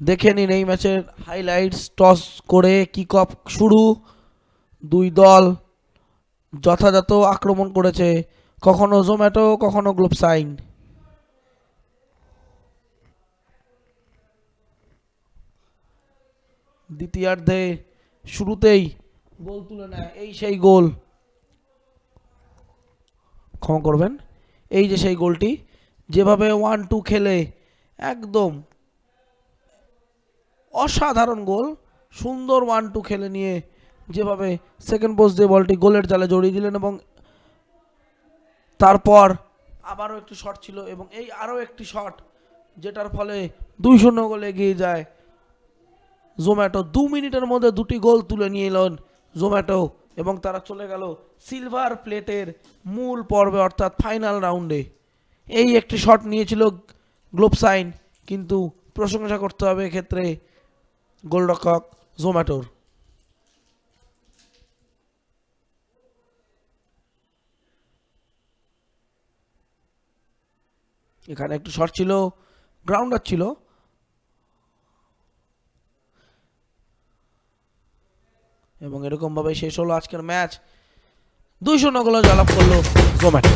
দেখে নিন এই ম্যাচের হাইলাইটস। টস করে কিক অফ শুরু, দুই দল যথাযথ আক্রমণ করেছে, কখনো জোম্যাটো কখনো গ্লোবসাইন। দ্বিতীয়ার্ধে শুরুতেই গোল তুলে নেয়, এই সেই গোল, ক্ষমা করবেন, এই যে সেই গোলটি, যেভাবে 1-2 খেলে একদম অসাধারণ গোল, সুন্দর 1-2 খেলে নিয়ে যেভাবে সেকেন্ড পোস্ট দিয়ে বলটি গোলের জালে জড়িয়ে দিলেন, এবং তারপর আবারও একটি শট ছিল এবং এই আরও একটি শট, যেটার ফলে 2-0 গোলে এগিয়ে যায় জোম্যাটো। 2 মিনিটের মধ্যে দুটি গোল তুলে নিয়ে এলেন জোম্যাটো এবং তারা চলে গেল সিলভার প্লেটের মূল পর্বে অর্থাৎ ফাইনাল রাউন্ডে। এই একটি শট নিয়েছিল গ্লোবসাইন, কিন্তু প্রশংসা করতে হবে এক্ষেত্রে গোলরক্ষক জোম্যাটোর। এখানে একটি শট ছিল, গ্রাউন্ডার ছিল, এবং এরকম ভাবে শেষ হলো আজকের ম্যাচ। 2-0 গোলে জয়লাভ করলো জোম্যাটো।